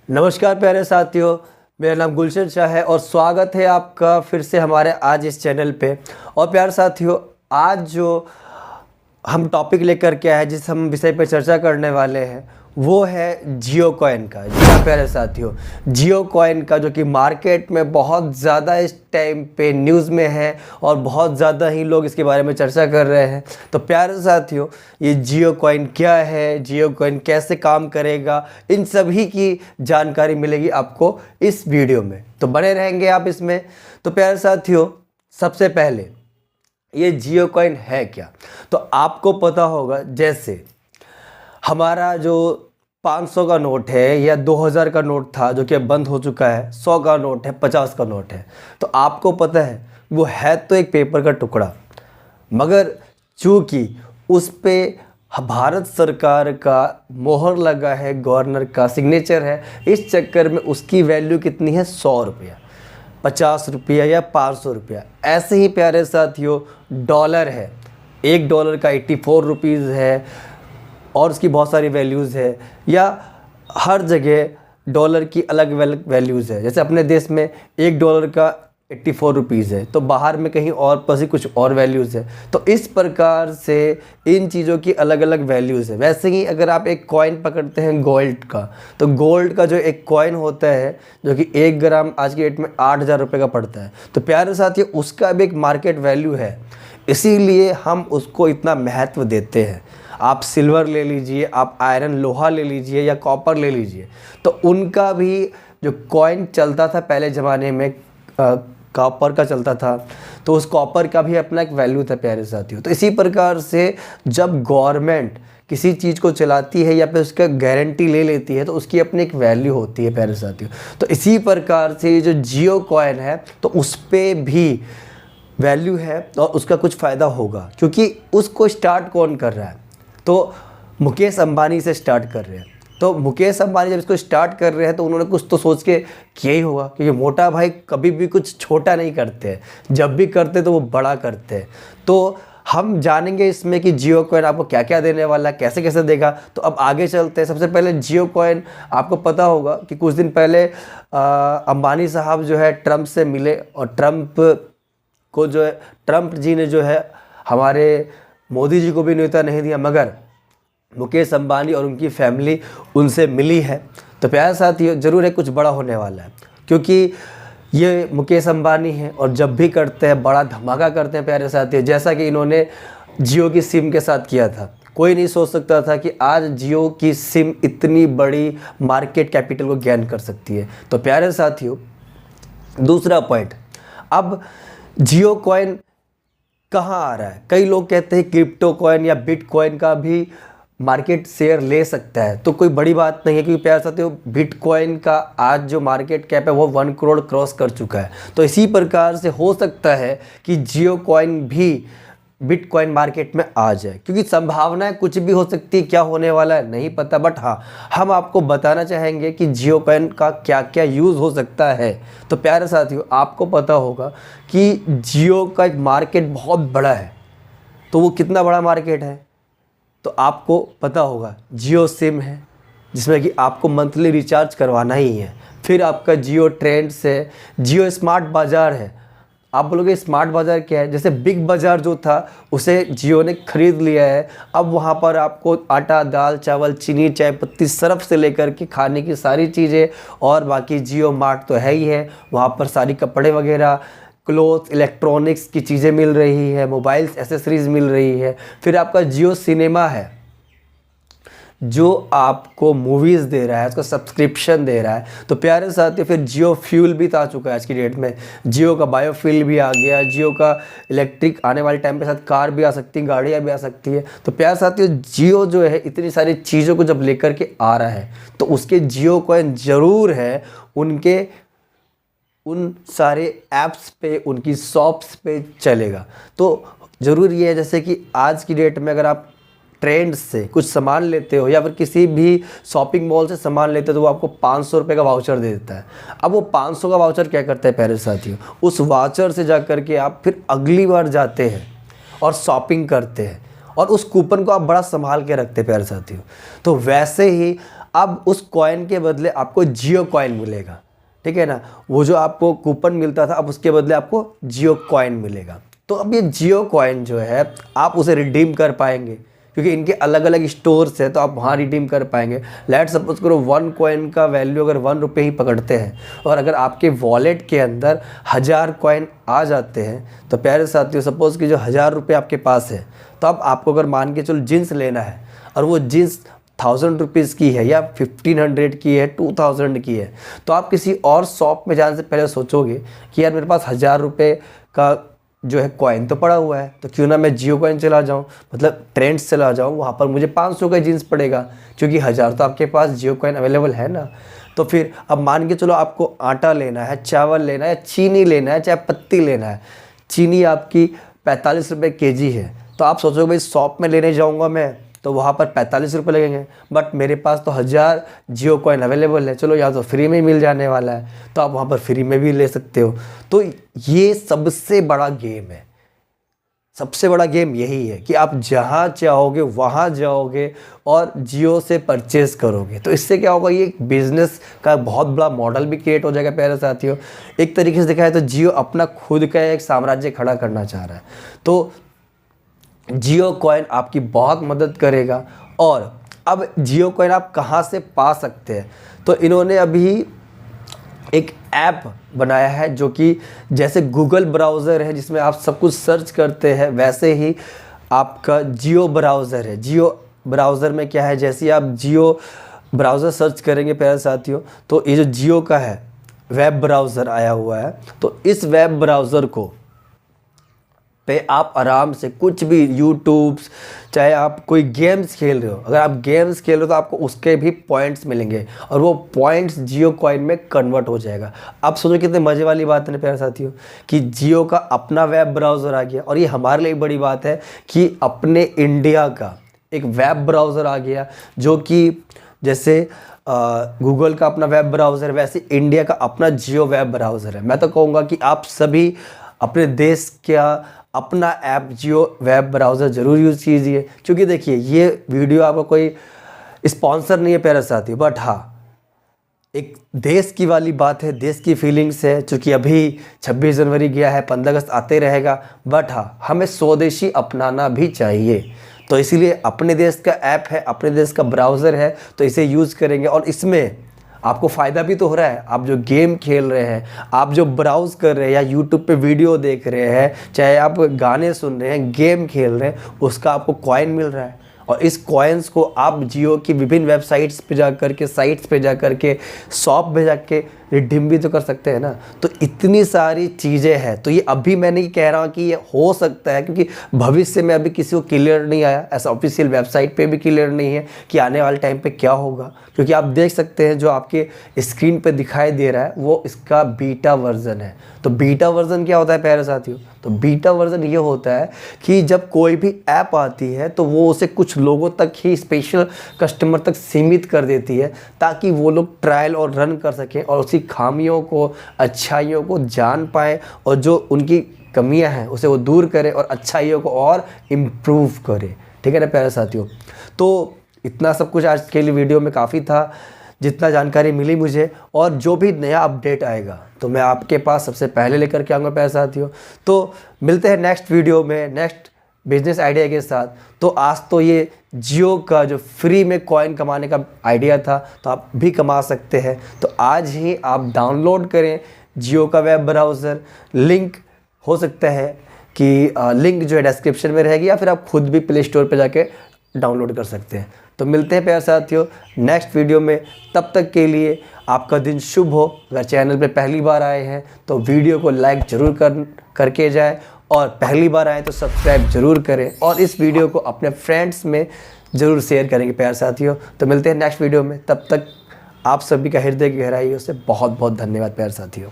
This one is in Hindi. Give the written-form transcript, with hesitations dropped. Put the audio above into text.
नमस्कार प्यारे साथियों, मेरा नाम गुलशन शाह है और स्वागत है आपका फिर से हमारे आज इस चैनल पे। और प्यारे साथियों, आज जो हम टॉपिक लेकर के आए हैं, जिस हम विषय पे चर्चा करने वाले हैं, वो है जियो कॉइन का। जी हाँ प्यारे साथियों, जियो कॉइन का जो कि मार्केट में बहुत ज़्यादा इस टाइम पे न्यूज़ में है और बहुत ज़्यादा ही लोग इसके बारे में चर्चा कर रहे हैं। तो प्यारे साथियों, ये जियो कॉइन क्या है, जियो कॉइन कैसे काम करेगा, इन सभी की जानकारी मिलेगी आपको इस वीडियो में, तो बने रहेंगे आप इसमें। तो प्यारे साथियों, सबसे पहले ये जियो कॉइन है क्या, तो आपको पता होगा जैसे हमारा जो 500 का नोट है या 2000 का नोट था जो कि अब बंद हो चुका है, 100 का नोट है, 50 का नोट है, तो आपको पता है वो है तो एक पेपर का टुकड़ा, मगर चूँकि उस पे भारत सरकार का मोहर लगा है, गवर्नर का सिग्नेचर है, इस चक्कर में उसकी वैल्यू कितनी है, 100 रुपया, 50 रुपया या 500 रुपया। ऐसे ही प्यारे साथियों डॉलर है, $1 का 84 रुपीज़ है और उसकी बहुत सारी वैल्यूज़ है, या हर जगह डॉलर की अलग अलग वैल्यूज़ है। जैसे अपने देश में $1 का 84 रुपीज़ है, तो बाहर में कहीं और पर कुछ और वैल्यूज़ है। तो इस प्रकार से इन चीज़ों की अलग अलग वैल्यूज़ है। वैसे ही अगर आप एक कॉइन पकड़ते हैं गोल्ड का, तो गोल्ड का जो एक कॉइन होता है जो कि 1 ग्राम आज की डेट में 8000 रुपये का पड़ता है, तो प्यारे साथियों उसका भी एक मार्केट वैल्यू है, इसीलिए हम उसको इतना महत्व देते हैं। आप सिल्वर ले लीजिए, आप आयरन लोहा ले लीजिए या कॉपर ले लीजिए, तो उनका भी जो कॉइन चलता था पहले ज़माने में कॉपर का चलता था, तो उस कॉपर का भी अपना एक वैल्यू था प्यारे साथियों। तो इसी प्रकार से जब गवर्नमेंट किसी चीज़ को चलाती है या फिर उसका गारंटी ले लेती है, तो उसकी अपनी एक वैल्यू होती है प्यारे साथियों। तो इसी प्रकार से जो जियो कॉइन है, तो उस पर भी वैल्यू है और उसका कुछ फ़ायदा होगा, क्योंकि उसको स्टार्ट कौन कर रहा है, तो मुकेश अंबानी से स्टार्ट कर रहे हैं। तो मुकेश अंबानी जब इसको स्टार्ट कर रहे हैं तो उन्होंने कुछ तो सोच के किया ही होगा, क्योंकि मोटा भाई कभी भी कुछ छोटा नहीं करते हैं, जब भी करते तो वो बड़ा करते हैं। तो हम जानेंगे इसमें कि जियो कॉइन आपको क्या क्या देने वाला है, कैसे कैसे देगा। तो अब आगे चलते हैं। सबसे पहले जियो कॉइन, आपको पता होगा कि कुछ दिन पहले अंबानी साहब जो है ट्रंप से मिले, और ट्रंप जी ने जो है हमारे मोदी जी को भी न्योता नहीं दिया, मगर मुकेश अंबानी और उनकी फैमिली उनसे मिली है। तो प्यारे साथियों, ज़रूर है कुछ बड़ा होने वाला है, क्योंकि ये मुकेश अंबानी हैं और जब भी करते हैं बड़ा धमाका करते हैं प्यारे साथियों। जैसा कि इन्होंने जियो की सिम के साथ किया था, कोई नहीं सोच सकता था कि आज जियो की सिम इतनी बड़ी मार्केट कैपिटल को गेन कर सकती है। तो प्यारे साथियों, दूसरा पॉइंट, अब जियो कॉइन कहाँ आ रहा है। कई लोग कहते हैं क्रिप्टो कॉइन या बिटकॉइन का भी मार्केट शेयर ले सकता है, तो कोई बड़ी बात नहीं है, क्योंकि प्यारे साथियों बिटकॉइन का आज जो मार्केट कैप है वो 1 करोड़ क्रॉस कर चुका है। तो इसी प्रकार से हो सकता है कि जियो कॉइन भी बिटकॉइन मार्केट में आ जाए, क्योंकि संभावनाएं कुछ भी हो सकती है, क्या होने वाला है नहीं पता। बट हाँ, हम आपको बताना चाहेंगे कि जियो कॉइन का क्या क्या यूज़ हो सकता है। तो प्यारे साथियों, आपको पता होगा कि जियो का एक मार्केट बहुत बड़ा है। तो वो कितना बड़ा मार्केट है, तो आपको पता होगा जियो सिम है, जिसमें कि आपको मंथली रिचार्ज करवाना ही है। फिर आपका जियो ट्रेंड्स है, जियो स्मार्ट बाज़ार है। आप बोलोगे स्मार्ट बाज़ार क्या है, जैसे बिग बाज़ार जो था उसे जियो ने ख़रीद लिया है। अब वहाँ पर आपको आटा, दाल, चावल, चीनी, चाय पत्ती, सर्फ से लेकर के खाने की सारी चीज़ें, और बाकी जियो मार्ट तो है ही है, वहाँ पर सारी कपड़े वगैरह, क्लोथ, इलेक्ट्रॉनिक्स की चीज़ें मिल रही है, मोबाइल्स, एसेसरीज़ मिल रही है। फिर आपका जियो सिनेमा है जो आपको मूवीज़ दे रहा है, उसका सब्सक्रिप्शन दे रहा है। तो प्यारे साथियों, फिर जियो फ्यूल भी तो आ चुका है आज की डेट में, जियो का बायोफ्यूल भी आ गया, जियो का इलेक्ट्रिक आने वाले टाइम के साथ कार भी आ सकती है, गाड़ियाँ भी आ सकती है। तो प्यारे साथियों, जियो जो है इतनी सारी चीज़ों को जब लेकर के आ रहा है, तो उसके जियो कॉइन ज़रूर है उनके उन सारे ऐप्स पे, उनकी शॉप्स पे चलेगा। तो ज़रूर ये है, जैसे कि आज की डेट में अगर आप ट्रेंड से कुछ सामान लेते हो या फिर किसी भी शॉपिंग मॉल से सामान लेते हो, तो वो आपको 500 रुपये का वाउचर दे देता है। अब वो 500 का वाउचर क्या करता है प्यारे साथियों, उस वाउचर से जा कर के आप फिर अगली बार जाते हैं और शॉपिंग करते हैं, और उस कूपन को आप बड़ा संभाल के रखते हैं प्यारे साथियों। तो वैसे ही अब उस कॉइन के बदले आपको जियो कॉइन मिलेगा, ठीक है ना। वो जो आपको कूपन मिलता था, अब उसके बदले आपको जियो कॉइन मिलेगा। तो अब ये जियो कॉइन जो है आप उसे रिडीम कर पाएंगे, क्योंकि इनके अलग अलग स्टोर्स है, तो आप वहाँ रिडीम कर पाएंगे। लेट सपोज करो 1 कॉइन का वैल्यू अगर 1 रुपये ही पकड़ते हैं, और अगर आपके वॉलेट के अंदर 1000 कॉइन आ जाते हैं, तो प्यारे साथियों सपोज़ कि जो 1000 रुपये आपके पास है, तो अब आपको अगर मान के चलो जीन्स लेना है, और वो जीन्स 1000 रुपीज़ की है या 1500 की है, 2000 की है, तो आप किसी और शॉप में जाने से पहले सोचोगे कि यार मेरे पास 1000 रुपये का जो है कॉइन तो पड़ा हुआ है, तो क्यों ना मैं जियो कॉइन चला जाऊँ, मतलब ट्रेंड्स चला जाऊँ, वहाँ पर मुझे 500 का जीन्स पड़ेगा, क्योंकि 1000 तो आपके पास जियो कॉइन अवेलेबल है ना। तो फिर अब मान के चलो आपको आटा लेना है, चावल लेना है, चीनी लेना है, चाहे पत्ती लेना है। चीनी आपकी 45 रुपये kg है, तो आप सोचोगे भाई शॉप में लेने जाऊँगा मैं तो वहाँ पर 45 रुपये लगेंगे, बट मेरे पास तो 1000 जियो कॉइन अवेलेबल है, चलो यहाँ तो फ्री में ही मिल जाने वाला है, तो आप वहाँ पर फ्री में भी ले सकते हो। तो ये सबसे बड़ा गेम है, सबसे बड़ा गेम यही है कि आप जहाँ चाहोगे वहाँ जाओगे और जियो से परचेज़ करोगे। तो इससे क्या होगा, ये बिज़नेस का बहुत बड़ा मॉडल भी क्रिएट हो जाएगा प्यारे साथियों। एक तरीके से देखा है तो जियो अपना खुद का एक साम्राज्य खड़ा करना चाह रहा है, तो जियो कॉइन आपकी बहुत मदद करेगा। और अब जियो कॉइन आप कहाँ से पा सकते हैं, तो इन्होंने अभी एक ऐप बनाया है जो कि जैसे गूगल ब्राउज़र है जिसमें आप सब कुछ सर्च करते हैं, वैसे ही आपका जियो ब्राउज़र है। जियो ब्राउज़र में क्या है, जैसे आप जियो ब्राउज़र सर्च करेंगे प्यारे साथियों, तो ये जो जियो का है वेब ब्राउज़र आया हुआ है, तो इस वेब ब्राउज़र को पे आप आराम से कुछ भी यूट्यूब, चाहे आप कोई गेम्स खेल रहे हो, अगर आप गेम्स खेल रहे हो तो आपको उसके भी पॉइंट्स मिलेंगे, और वो पॉइंट्स जियो कॉइन में कन्वर्ट हो जाएगा। अब सोचो कितने मज़े वाली बात है ना प्यारे साथियों, कि जियो का अपना वेब ब्राउज़र आ गया, और ये हमारे लिए बड़ी बात है कि अपने इंडिया का एक वेब ब्राउज़र आ गया, जो कि जैसे गूगल का अपना वेब ब्राउज़र, वैसे इंडिया का अपना जियो वेब ब्राउज़र है। मैं तो कहूँगा कि आप सभी अपने देश का अपना ऐप जियो वेब ब्राउज़र ज़रूर यूज़ कीजिए, क्योंकि देखिए ये वीडियो आपका कोई स्पॉन्सर नहीं है प्यारे साथी, बट हाँ एक देश की वाली बात है, देश की फीलिंग्स है। चूँकि अभी 26 जनवरी गया है, 15 अगस्त आते रहेगा, बट हाँ हमें स्वदेशी अपनाना भी चाहिए। तो इसीलिए अपने देश का ऐप है, अपने देश का ब्राउज़र है, तो इसे यूज़ करेंगे। और इसमें आपको फ़ायदा भी तो हो रहा है, आप जो गेम खेल रहे हैं, आप जो ब्राउज़ कर रहे हैं या यूट्यूब पे वीडियो देख रहे हैं, चाहे आप गाने सुन रहे हैं, गेम खेल रहे हैं, उसका आपको कॉइन मिल रहा है। और इस कॉइन्स को आप जियो की विभिन्न वेबसाइट्स पे जा कर के, साइट्स पे जा कर के, शॉप पे जा के रिडीम भी तो कर सकते हैं ना। तो इतनी सारी चीज़ें हैं। तो ये अभी मैं नहीं कह रहा कि ये हो सकता है, क्योंकि भविष्य में अभी किसी को क्लियर नहीं आया, ऐसा ऑफिशियल वेबसाइट पे भी क्लियर नहीं है कि आने वाले टाइम पे क्या होगा। क्योंकि आप देख सकते हैं जो आपके स्क्रीन पे दिखाई दे रहा है वो इसका बीटा वर्जन है। तो बीटा वर्जन क्या होता है प्यारे साथियों, तो बीटा वर्जन ये होता है कि जब कोई भी ऐप आती है तो वो उसे कुछ लोगों तक ही, स्पेशल कस्टमर तक सीमित कर देती है, ताकि वो लोग ट्रायल और रन कर सकें और उसी खामियों को, अच्छाइयों को जान पाएँ, और जो उनकी कमियां हैं उसे वो दूर करें और अच्छाइयों को और इम्प्रूव करें। ठीक है ना प्यारे साथियों। तो इतना सब कुछ आज के लिए वीडियो में काफ़ी था, जितना जानकारी मिली मुझे, और जो भी नया अपडेट आएगा तो मैं आपके पास सबसे पहले लेकर के आऊँगा प्यारे साथियों। तो मिलते हैं नेक्स्ट वीडियो में नेक्स्ट बिजनेस आइडिया के साथ। तो आज तो ये जियो का जो फ्री में कॉइन कमाने का आइडिया था, तो आप भी कमा सकते हैं। तो आज ही आप डाउनलोड करें जियो का वेब ब्राउज़र। लिंक हो सकता है कि लिंक जो है डिस्क्रिप्शन में रहेगी, या फिर आप खुद भी प्ले स्टोर पर जाके डाउनलोड कर सकते हैं। तो मिलते हैं प्यारे साथियों नेक्स्ट वीडियो में। तब तक के लिए आपका दिन शुभ हो। अगर चैनल पे पहली बार आए हैं तो वीडियो को लाइक ज़रूर करके जाएं, और पहली बार आए तो सब्सक्राइब ज़रूर करें, और इस वीडियो को अपने फ्रेंड्स में ज़रूर शेयर करेंगे प्यारे साथियों। तो मिलते हैं नेक्स्ट वीडियो में। तब तक आप सभी का हृदय की गहराइयों से बहुत बहुत धन्यवाद प्यारे साथियों।